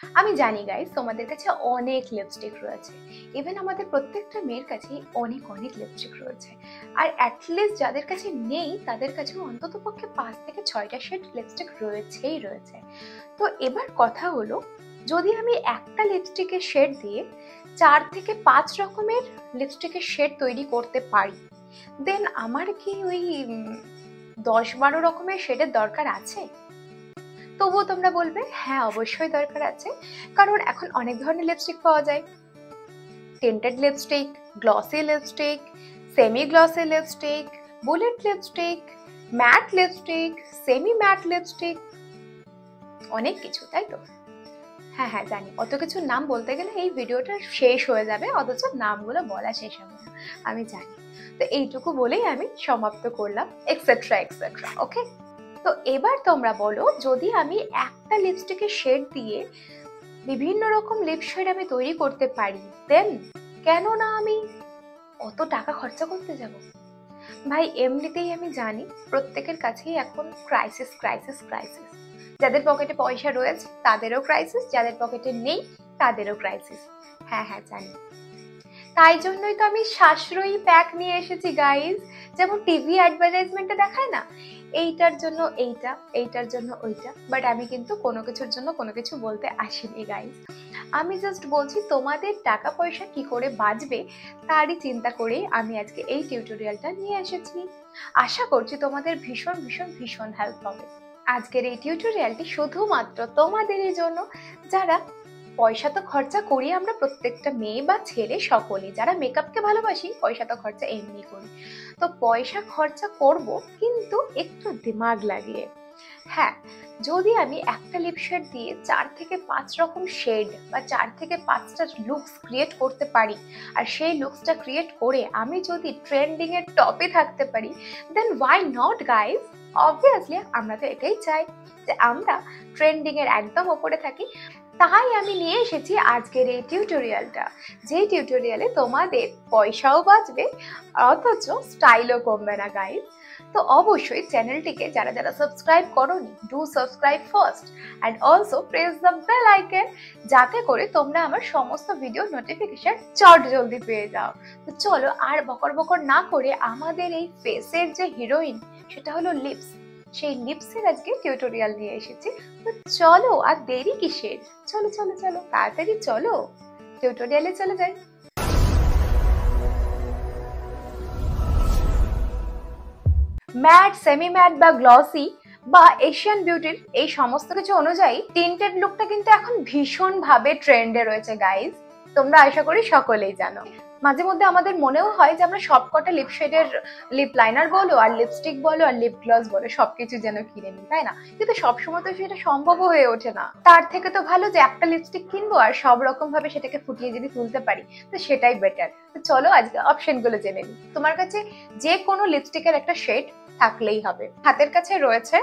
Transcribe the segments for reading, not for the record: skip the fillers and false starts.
আমি জানি গাইস তোমাদের কাছে অনেক লিপস্টিক রয়েছে, ইভেন আমাদের প্রত্যেকটা মেয়ের কাছেই অনেক অনেক লিপস্টিক রয়েছে। আর অ্যাটলিস্ট যাদের কাছে নেই তাদের কাছেও অন্তত পক্ষে 5 থেকে 6টা শেড লিপস্টিক রয়েছেই রয়েছে। তো এবার কথা হলো, যদি আমি একটা লিপস্টিকের শেড দিয়ে 4 থেকে 5 রকমের লিপস্টিকের শেড তৈরি করতে পারি, দেন আমার কি ওই 10-12 রকমের শেডের দরকার আছে? তবুও তোমরা বলবে হ্যাঁ অবশ্যই দরকার আছে, কারণ এখন অনেক ধরনের লিপস্টিক পাওয়া যায়। Tinted lipstick, glossy lipstick, semi glossy lipstick, bullet lipstick, mat lipstick, semi mat lipstick, অনেক কিছু, তাই তো? হ্যাঁ হ্যাঁ জানি, অত কিছুর নাম বলতে গেলে এই ভিডিওটা শেষ হয়ে যাবে, অথচ নামগুলো বলা শেষ হবে না, আমি জানি। তো এইটুকু বলেই আমি সমাপ্ত করলাম, এক্সেট্রা এক্সেট্রা। ওকে, তো এবার তোমরা বলো, যদি আমি একটা লিপস্টিকের শেড দিয়ে বিভিন্ন রকম লিপ শেড আমি তৈরি করতে পারি, দেন কেন না আমি অত টাকা খরচা করতে যাব? ভাই এমনিতেই আমি জানি প্রত্যেকের কাছেই এখন ক্রাইসিস ক্রাইসিস ক্রাইসিস। যাদের পকেটে পয়সা রয়েছে তাদেরও ক্রাইসিস, যাদের পকেটে নেই তাদেরও ক্রাইসিস। হ্যাঁ হ্যাঁ জানি, তাই জন্যই তো আমি সাশ্রয়ী প্যাক নিয়ে এসেছি গাইজ। যেমন টিভি অ্যাডভার্টাইজমেন্টে দেখায় না, এইটার জন্য এইটা, এইটার জন্য ওইটা, বাট আমি কিন্তু কোনো কিছুর জন্য কোনো কিছু বলতে আসিনি গাইজ। আমি জাস্ট বলছি তোমাদের টাকা পয়সা কি করে বাঁচবে তারই চিন্তা করেই আমি আজকে এই টিউটোরিয়ালটা নিয়ে এসেছি। আশা করছি তোমাদের ভীষণ ভীষণ ভীষণ হেল্প হবে। আজকের এই টিউটোরিয়ালটি শুধুমাত্র তোমাদেরই জন্য, যারা পয়সা তো খরচা করি আমরা প্রত্যেকটা মেয়ে বা ছেলে সকলেই, যারা মেকআপকে ভালোবাসি পয়সা তো খরচা এমনি করি। তো পয়সা খরচা করব কিন্তু একটু দিমাগ লাগিয়ে। হ্যাঁ, যদি আমি একটা লিপ শেড দিয়ে 4 থেকে 5 রকম শেড বা 4 থেকে 5টা লুকস ক্রিয়েট করতে পারি, আর সেই লুকসটা ক্রিয়েট করে আমি যদি ট্রেন্ডিং এর টপে থাকতে পারি, দেন ওয়াই নট গাইজ? অবভিয়াসলি আমরা তো এটাই চাই যে আমরা ট্রেন্ডিং এর একদম ওপরে থাকি। তাই আমি নিয়ে এসেছি আজকের এই টিউটোরিয়ালটা, যে টিউটোরিয়ালে তোমাদের পয়সাও বাঁচবে অথচ স্টাইলও কমবে না গাইজ। তো অবশ্যই চ্যানেলটিকে যারা যারা সাবস্ক্রাইব করোনি, do subscribe first and also press the bell icon, যাতে করে তোমরা আমার সমস্ত ভিডিও নোটিফিকেশন চট জলদি পেয়ে যাও। তো চলো আর বকর বকর না করে আমাদের এই ফেসের যে হিরোইন, সেটা হলো লিপস, সেই লিপসের আজকে টিউটোরিয়াল নিয়ে এসেছি। তো চলো আর দেরি কিসের, চলো চলো চলো তাড়াতাড়ি চলো টিউটোরিয়ালে চলে যাই। ম্যাট, সেমি ম্যাট বা গ্লসি বা এশিয়ান বিউটির এই সমস্ত কিছু অনুযায়ী টিন্টেড লুকটা কিন্তু এখন ভীষণ ভাবে ট্রেন্ডে রয়েছে গাইজ। তোমরা আশা করি সকলেই জানো। মাঝে মধ্যে আমাদের মনেও হয় যে আমরা সবকটা লিপ শেডের লিপ লাইনার বলো আর লিপস্টিক বলো আর লিপ গ্লস বলো সবকিছু যেন কিনে নিই, তাই না? কিন্তু সবসময় তো সেটা সম্ভব হয়ে ওঠে না। তার থেকে তো ভালো যে একটা লিপস্টিক কিনবো আর সব রকম ভাবে সেটাকে ফুটিয়ে যদি তুলতে পারি, তো সেটাই বেটার। তো চলো আজকে অপশন গুলো জেনে নিই। তোমার কাছে যে কোনো লিপস্টিকের একটা শেড থাকলেই হবে। হাতের কাছে রয়েছে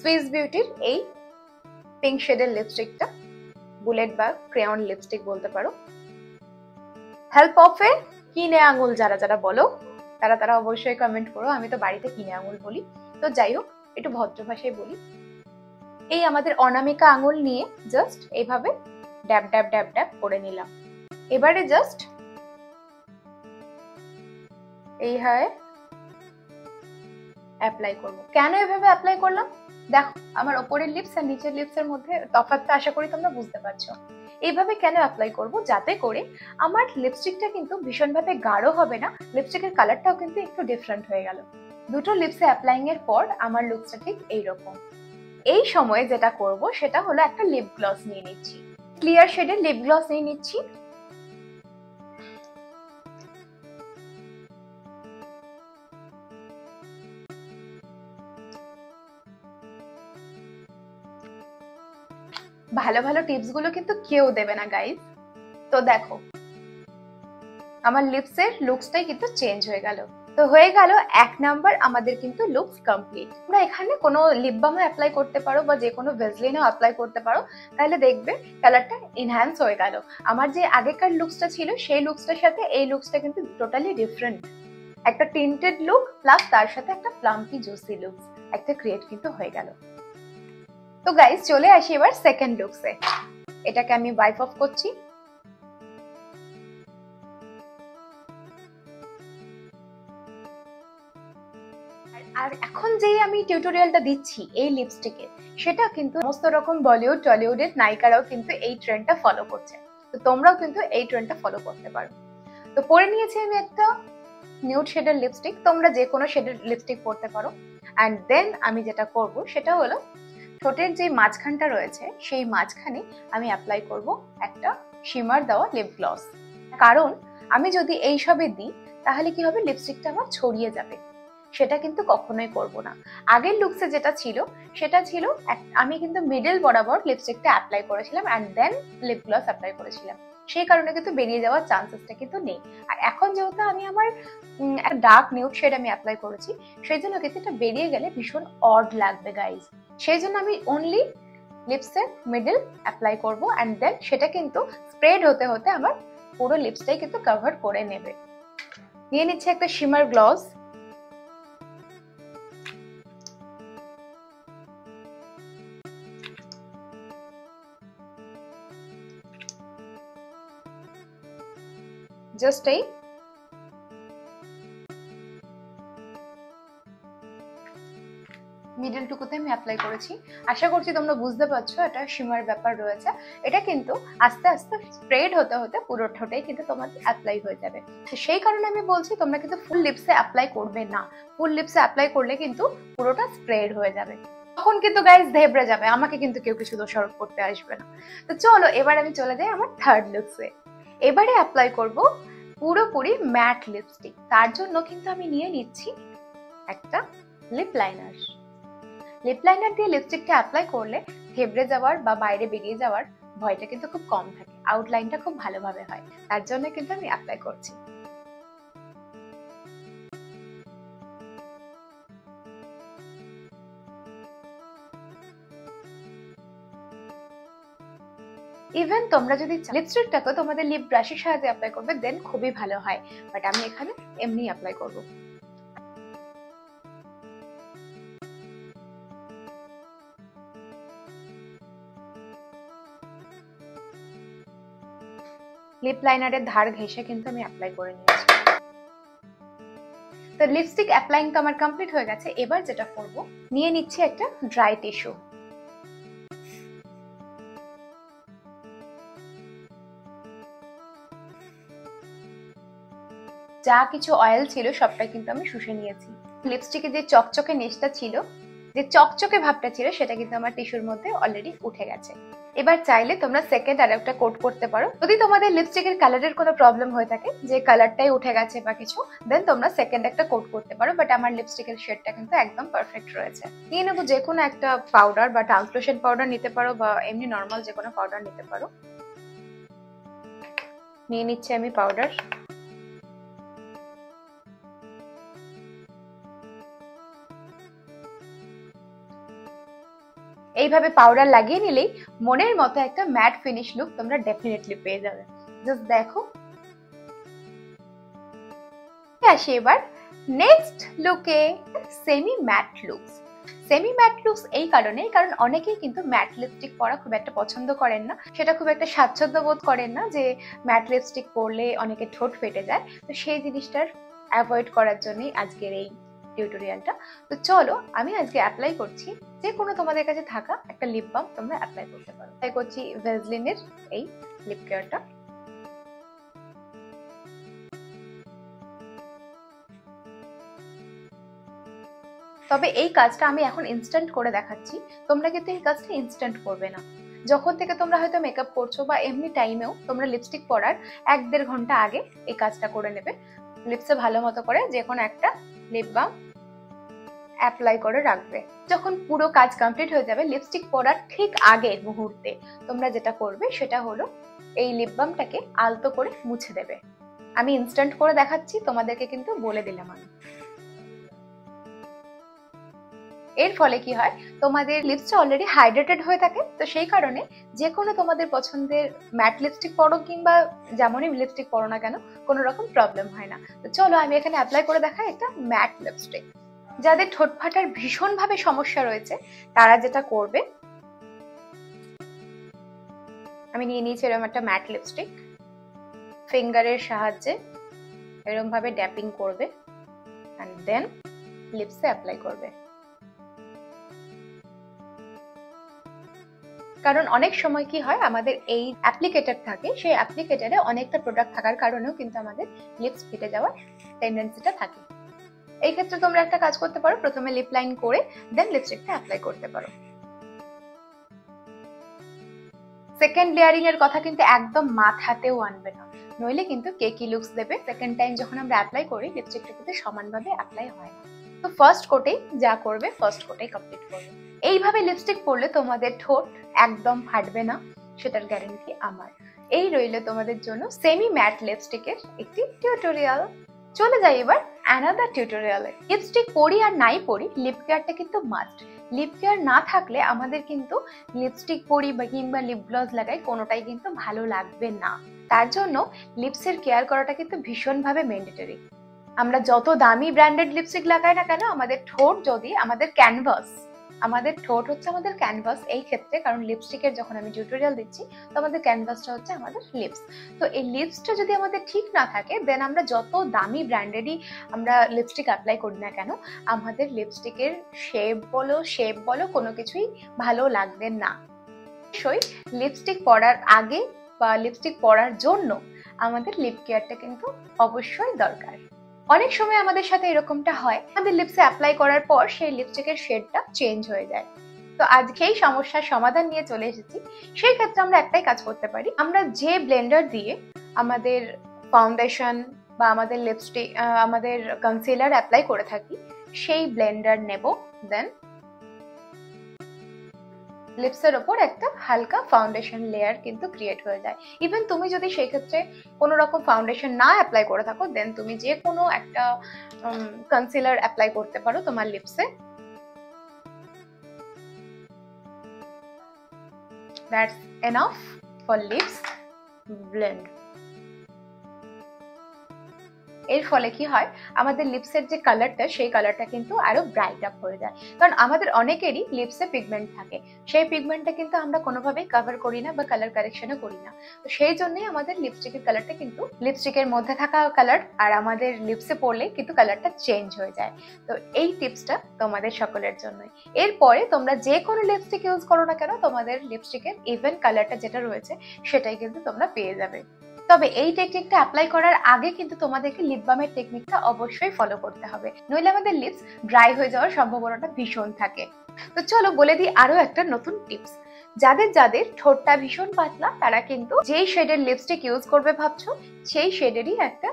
সুইস বিউটির এই পিঙ্ক শেডের লিপস্টিকটা, বুলেট বা ক্রেয়ন লিপস্টিক বলতে পারো। হেল্প অফ এ কিনে আঙুল যারা যারা বলো তারা তারা অবশ্যই কমেন্ট করো, আমি তো বাড়িতে কিনে আঙুল বলি। তো যাই হোক, একটু ভদ্র ভাষায় বলি। এই আমাদের অনামিকা আঙুল নিয়ে জাস্ট এইভাবে ড্যাব ড্যাব ড্যাব ড্যাব করে নিলাম। এবারে জাস্ট এইভাবে অ্যাপ্লাই করব। কেন এভাবে অ্যাপ্লাই করলাম? দেখো আমার ওপরের লিপস আর নিচের লিপসের মধ্যে তফাৎটা আশা করি তোমরা বুঝতে পারছো। এইভাবে কেন অ্যাপ্লাই করব? যাতে করে আমার লিপস্টিকটা কিন্তু ভীষণভাবে গাঢ় হবে না, লিপস্টিকের কালারটাও কিন্তু একটু ডিফারেন্ট হয়ে গেল। দুটো লিপসে অ্যাপ্লাইং এর পর আমার লুকসটা ঠিক এইরকম। এই সময়ে যেটা করব সেটা হলো একটা লিপ গ্লস নিয়ে নিচ্ছি, ক্লিয়ার শেডের লিপ গ্লস নিয়ে নিচ্ছি। ভালো ভালো টিপস গুলো কিন্তু কেউ দেবে না গাইজ। তো দেখো আমার লিপসের লুকসটাই কিন্তু চেঞ্জ হয়ে গেল। তো হয়ে গেল 1 নাম্বার আমাদের কিন্তু লুকস কমপ্লিট। তোমরা এখানে কোনো লিপ বামও অ্যাপ্লাই করতে পারো বা যে কোনো ভেসলিনও অ্যাপ্লাই করতে পারো, তাহলে দেখবে কালারটা এনহ্যান্স হয়ে গেল। আমার যে আগেকার লুকসটা ছিল সেই লুকসটার সাথে এই লুকসটা কিন্তু টোটালি ডিফারেন্ট। একটা টিন্টেড লুক প্লাস তার সাথে একটা প্লাম্পি জুসি লুক একটা ক্রিয়েট কিন্তু হয়ে গেল। তো গাইস চলে আসি এবার সেকেন্ড লুকসে। এটাকে আমি ওয়াইপ অফ করছি। আর এখন যে আমি টিউটোরিয়ালটা দিচ্ছি এই লিপস্টিকের, সেটা কিন্তু সমস্ত রকম বলিউড টলিউডের নায়িকারাও কিন্তু এই ট্রেন্ডটা ফলো করছে। তো তোমরাও কিন্তু এই ট্রেন্ডটা ফলো করতে পারো। তো পরে নিয়েছি আমি একটা নিউড শেডের লিপস্টিক, তোমরা যে কোনো শেডের লিপস্টিক পরতে পারো। অ্যান্ড দেন আমি যেটা করব সেটা হলো ঠোঁটের যে মাঝখানটা রয়েছে সেই মাঝখানে আমি অ্যাপ্লাই করব একটা শিমার দেওয়া লিপ গ্লস। কারণ আমি যদি এইসবে দিই তাহলে কি হবে, লিপস্টিকটা আমার ছড়িয়ে যাবে, সেটা কিন্তু কখনোই করব না। আগের লুকসে যেটা ছিল সেটা ছিল আমি কিন্তু মিডল বরাবর লিপস্টিকটা অ্যাপ্লাই করেছিলাম and then lip gloss apply করেছিলাম, সেই কারণে কিন্তু বেরিয়ে যাওয়ার চান্সেসটা কিন্তু নেই। আর এখন যেহেতু আমি আমার একটা ডার্ক নিউড শেড আমি অ্যাপ্লাই করেছি, সেই জন্য কিন্তু এটা বেরিয়ে গেলে ভীষণ অড লাগবে গাইজ। সেই জন্য আমি অনলি লিপসের মিডল অ্যাপ্লাই করব অ্যান্ড দেন সেটা কিন্তু স্প্রেড হতে হতে আমার পুরো লিপসটাই কিন্তু কভার করে নেবে। নিয়ে নিচ্ছে একটা শিমার গ্লস। জাস্ট এই মিডল টুকুতে আমি অ্যাপ্লাই করেছি। আশা করছি তোমরা বুঝতে পারছো এটা শিমার ব্যাপার রয়েছে। এটা কিন্তু আস্তে আস্তে স্প্রেড হতে হতে পুরো ঠোঁটেই কিন্তু তোমাদের অ্যাপ্লাই হয়ে যাবে। তো সেই কারণে আমি বলছি তোমরা কিন্তু ফুল লিপসে অ্যাপ্লাই করবে না। ফুল লিপসে অ্যাপ্লাই করলে কিন্তু পুরোটা স্প্রেড হয়ে যাবে, তখন কিন্তু গাইস ধেবড়ে যাবে, আমাকে কিন্তু কেউ কিছু দোষারোপ করতে আসবে না। তো চলো এবার আমি চলে যাই আমার থার্ড লুকসে। এবারে অ্যাপ্লাই করব পুরোপুরি ম্যাট লিপস্টিক। তার জন্য কিন্তু আমি নিয়ে নিচ্ছি একটা লিপ লাইনার। লিপ লাইনার দিয়ে লিপস্টিকটা অ্যাপ্লাই করলে থেবড়ে যাওয়ার বা বাইরে বেরিয়ে যাওয়ার ভয়টা কিন্তু খুব কম থাকে, আউটলাইনটা খুব ভালোভাবে হয়, তার জন্য কিন্তু আমি অ্যাপ্লাই করছি। ইভেন তোমরা যদি লিপস্টিকটাকে তোমাদের লিপ ব্রাশের সাহায্যে অ্যাপ্লাই করবে দেন খুবই ভালো হয়, বাট আমি এখানে এমনি অ্যাপ্লাই করব। লিপ লাইনারের ধার ঘেঁষে কিন্তু আমি অ্যাপ্লাই করে নিয়েছি। তো লিপস্টিক অ্যাপ্লাইং তো আমার কমপ্লিট হয়ে গেছে। এবার যেটা করব, নিয়ে নিচ্ছি একটা ড্রাই টিস্যু। যা কিছু অয়েল ছিল সবটাই কিন্তু আমি শুষে নিয়েছি। লিপস্টিকে যে চকচকে নেশটা ছিল, যে চকচকে ভাবটা ছিল, সেটা কিন্তু আমার টিস্যুর মধ্যে অলরেডি উঠে গেছে। এবার চাইলে তোমরা সেকেন্ড আর একটা কোট করতে পারো। যদি তোমাদের লিপস্টিকের কালারের কোনো প্রবলেম হয়ে থাকে, যে কালারটাই উঠে গেছে বা কিছু, দেন তোমরা সেকেন্ড একটা কোট করতে পারো। বাট আমার লিপস্টিকের শেডটা কিন্তু একদম পারফেক্ট রয়েছে। নিয়ে নেবো যে কোনো একটা পাউডার, বা ট্রান্সলুসেন্ট পাউডার নিতে পারো বা এমনি নর্মাল যে কোনো পাউডার নিতে পারো। নিয়ে নিচ্ছি আমি পাউডার। এইভাবে পাউডার লাগিয়ে নিলেই মনের মতো একটা ম্যাট ফিনিশ লুক তোমরা ডেফিনেটলি পেয়ে যাবে। জাস্ট দেখো। আসি এবার নেক্সট লুকে, semi matte looks. Semi matte looks এই কারণে, কারণ অনেকেই কিন্তু ম্যাট লিপস্টিক পরা খুব একটা পছন্দ করেন না, সেটা খুব একটা স্বাচ্ছন্দ্য বোধ করেন না যে ম্যাট লিপস্টিক পরলে অনেকে ঠোঁট ফেটে যায়। তো সেই জিনিসটার অ্যাভয়েড করার জন্যই আজকের এই টিউটোরিয়ালটা। তো চলো আমি আজকে অ্যাপ্লাই করছি যে কোনো তোমাদের কাছে থাকা একটা লিপ বাম তোমরা অ্যাপ্লাই করতে পারো। অ্যাপ্লাই করছি ভ্যাসলিনের এই লিপ কেয়ারটা। তবে এই কাজটা আমি এখন ইনস্ট্যান্ট করে দেখাচ্ছি, তোমরা কিন্তু এই কাজটা ইনস্ট্যান্ট করবে না। যখন থেকে তোমরা হয়তো মেকআপ করছো বা এমনি টাইমেও তোমরা লিপস্টিক পরার 1-1.5 ঘন্টা আগে এই কাজটা করে নেবে। লিপসে ভালো মতো করে যে কোনো একটা লিপ বাম অ্যাপ্লাই করে রাখবে। যখন পুরো কাজ কমপ্লিট হয়ে যাবে, লিপস্টিক পরার ঠিক আগের মুহূর্তে তোমরা যেটা করবে সেটা হলো এই লিপ বামটাকে আলতো করে মুছে দেবে। আমি ইনস্ট্যান্ট করে দেখাচ্ছি, তোমাদেরকে কিন্তু বলে দিলাম আমি। এর ফলে কি হয়, তোমাদের লিপসটা অলরেডি হাইড্রেটেড হয়ে থাকে। তো সেই কারণে যে কোনো তোমাদের পছন্দের ম্যাট লিপস্টিক পরো কিংবা যেমনই লিপস্টিক পরো না কেন, কোনো রকম প্রবলেম হয় না। তো চলো আমি এখানে অ্যাপ্লাই করে দেখাই একটা ম্যাট লিপস্টিক। যাদের ঠোঁট ফাটার ভীষণভাবে সমস্যা রয়েছে তারা যেটা করবে, আমি নিয়ে নিয়েছি এরকম একটা ম্যাট লিপস্টিক। ফিঙ্গারের সাহায্যে এরকম ভাবে ড্যাপিং করবে এন্ড দেন লিপসে অ্যাপ্লাই করবে। কারণ অনেক সময় কি হয়, আমাদের এই অ্যাপ্লিকেটর থাকে, সেই অ্যাপ্লিকেটরে অনেকটা প্রোডাক্ট থাকার কারণেও কিন্তু আমাদের লিপস ফেটে যাওয়ার টেন্ডেন্সিটা থাকে। এই ক্ষেত্রে তোমরা একটা কাজ করতে পারো, প্রথমে লিপ লাইন করে দেন লিপস্টিকটা অ্যাপ্লাই করতে পারো। সেকেন্ড লেয়ারিং এর কথা কিন্তু একদম মাথাতেও আনবে না, নইলে কিন্তু কেকি লুকস দেবে। সেকেন্ড টাইম যখন আমরা অ্যাপ্লাই করি লিপস্টিকটা কিন্তু সমানভাবে অ্যাপ্লাই হয় না। তো ফার্স্ট কোটেই যা করবে ফার্স্ট কোটেই কমপ্লিট করবে। এইভাবে লিপস্টিক পরলে তোমাদের ঠোঁট একদম ফাটবে না, সেটার গ্যারান্টি আমার। এই রইল তোমাদের জন্য সেমি ম্যাট লিপস্টিকের একটি টিউটোরিয়াল। চলে যাই এবার অ্যানাদার টিউটোরিয়ালে। লিপস্টিক পরি আর নাই পরি, লিপ কেয়ারটা কিন্তু মাস্ট। লিপ কেয়ার না থাকলে আমাদের কিন্তু লিপস্টিক পরি বা কিংবা লিপ গ্লস লাগাই কোনোটাই কিন্তু ভালো লাগবে না। তার জন্য লিপসের কেয়ার করাটা কিন্তু ভীষণভাবে ম্যান্ডেটরি। আমরা যত দামি ব্র্যান্ডেড লিপস্টিক লাগাই না কেন, আমাদের ঠোঁট যদি আমাদের ক্যানভাস, আমাদের ঠোঁট হচ্ছে আমাদের ক্যানভাস এই ক্ষেত্রে, কারণ লিপস্টিকের যখন আমি টিউটোরিয়াল দিচ্ছি তো আমাদের ক্যানভাসটা হচ্ছে আমাদের লিপস। তো এই লিপসটা যদি আমাদের ঠিক না থাকে দেন আমরা যত দামি ব্র্যান্ডেডই আমরা লিপস্টিক অ্যাপ্লাই করি না কেন, আমাদের লিপস্টিকের শেপ বলো কোনো কিছুই ভালো লাগবে না। অবশ্যই লিপস্টিক পরার আগে বা লিপস্টিক পরার জন্য আমাদের লিপ কেয়ারটা কিন্তু অবশ্যই দরকার। অনেক সময় আমাদের সাথে এরকমটা হয়, আমাদের লিপসে অ্যাপ্লাই করার পর সেই লিপস্টিকের শেডটা চেঞ্জ হয়ে যায়। তো আজকে এই সমস্যার সমাধান নিয়ে চলে এসেছি। সেই ক্ষেত্রে আমরা একটাই কাজ করতে পারি, আমরা যে ব্লেন্ডার দিয়ে আমাদের ফাউন্ডেশন বা আমাদের লিপস্টিক আমাদের কনসিলার অ্যাপ্লাই করে থাকি সেই ব্লেন্ডার নেব, দেন লিপসের ওপর একটা হালকা ফাউন্ডেশন লেয়ার কিন্তু ক্রিয়েট হয়ে যায়। ইভেন তুমি যদি সেই ক্ষেত্রে কোনো রকম ফাউন্ডেশন না অ্যাপ্লাই করে থাকো দেন তুমি যে কোনো একটা কনসিলার অ্যাপ্লাই করতে পারো তোমার লিপসে। That's enough for lips blend. এর ফলে কি হয়, আমাদের লিপসের যে কালারটা সেই কালারটা কিন্তু আরো ব্রাইট আপ হয়ে যায়। কারণ আমাদের অনেকেরই লিপসে পিগমেন্ট থাকে, সেই পিগমেন্টটা কিন্তু আমরা কোনোভাবেই কভার করি না বা কালার কারেকশনও করি না। তো সেই জন্যই আমাদের লিপস্টিকের কালারটা কিন্তু লিপস্টিকের মধ্যে থাকা কালার আর আমাদের লিপসে পড়লে কিন্তু কালারটা চেঞ্জ হয়ে যায়। তো এই টিপসটা তোমাদের সকলের জন্যই। এরপরে তোমরা যে কোনো লিপস্টিক ইউজ করো না কেন, তোমাদের লিপস্টিকের ইভেন কালারটা যেটা রয়েছে সেটাই কিন্তু তোমরা পেয়ে যাবে। তবে এই টেকনিকটা অ্যাপ্লাই করার আগে কিন্তু তোমাদেরকে লিপ বামের টেকনিকটা অবশ্যই ফলো করতে হবে, নইলে আমাদের লিপস ড্রাই হয়ে যাওয়ার সম্ভাবনাটা ভীষণ থাকে। তো চলো বলে দিই আরো একটা নতুন টিপস। যাদের ঠোঁটটা ভীষণ পাতলা তারা কিন্তু যেই শেডের লিপস্টিক ইউজ করবে ভাবছো সেই শেডেরই একটা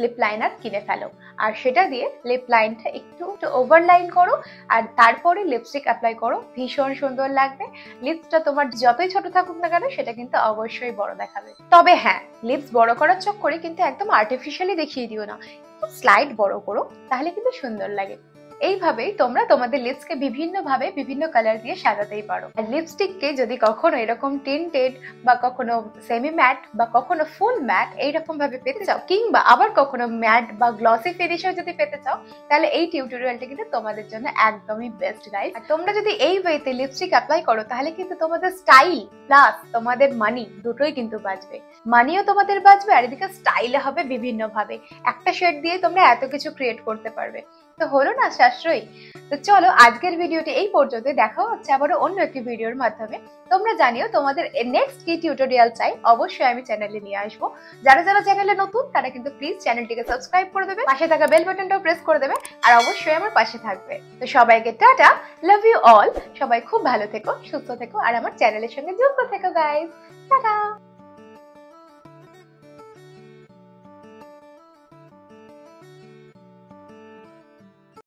লিপ লাইনার কিনে ফেলো, আর সেটা দিয়ে লিপ লাইনটা একটু ওভারলাইন করো আর তারপরে লিপস্টিক অ্যাপ্লাই করো, ভীষণ সুন্দর লাগবে। লিপসটা তোমার যতই ছোট থাকুক না কেন সেটা কিন্তু অবশ্যই বড় দেখাবে। তবে হ্যাঁ, লিপস বড় করার চক্করে কিন্তু একদম আর্টিফিশিয়ালি দেখিয়ে দিও না, স্লাইড বড় করো, তাহলে কিন্তু সুন্দর লাগে। এইভাবেই তোমরা তোমাদের লিপসকে বিভিন্ন ভাবে বিভিন্ন কালার দিয়ে সাজাতেই পারো। আর লিপস্টিককে যদি কখনো এরকম টিন্টেড বা কখনো সেমি ম্যাট বা কখনো ফুল ম্যাট এইরকম ভাবে পেতে চাও, কিংবা আবার কখনো ম্যাট বা গ্লসি ফিনিশও যদি পেতে চাও, তাহলে এই টিউটোরিয়ালটা কিন্তু তোমাদের জন্য একদমই বেস্ট গাইড। আর তোমরা যদি এই ওয়েতে লিপস্টিক অ্যাপ্লাই করো তাহলে কিন্তু তোমাদের স্টাইল প্লাস তোমাদের মানি দুটোই কিন্তু বাঁচবে। মানিও তোমাদের বাঁচবে আর এদিকে স্টাইলে হবে বিভিন্ন ভাবে। একটা শেড দিয়ে তোমরা এত কিছু ক্রিয়েট করতে পারবে, তো হলো না সাশ্রয়ী? তো চলো আজকের ভিডিওটি এই পর্যন্ত, দেখা হচ্ছে আবারও অন্য একটি ভিডিওর মাধ্যমে। তোমরা জানিও তোমাদের নেক্সট কি টিউটোরিয়াল চাই, অবশ্যই আমি চ্যানেলে নিয়ে আসবো। যারা চ্যানেলে নতুন তারা কিন্তু প্লিজ চ্যানেলটিকে সাবস্ক্রাইব করে দেবে, পাশে থাকা বেল বাটনটাও প্রেস করে দেবে, আর অবশ্যই আমার পাশে থাকবে। তো সবাইকে টাটা, লাভ ইউ অল। সবাই খুব ভালো থেকো, সুস্থ থেকো আর আমার চ্যানেলের সঙ্গে যুক্ত থেকো গাইস। টাটা।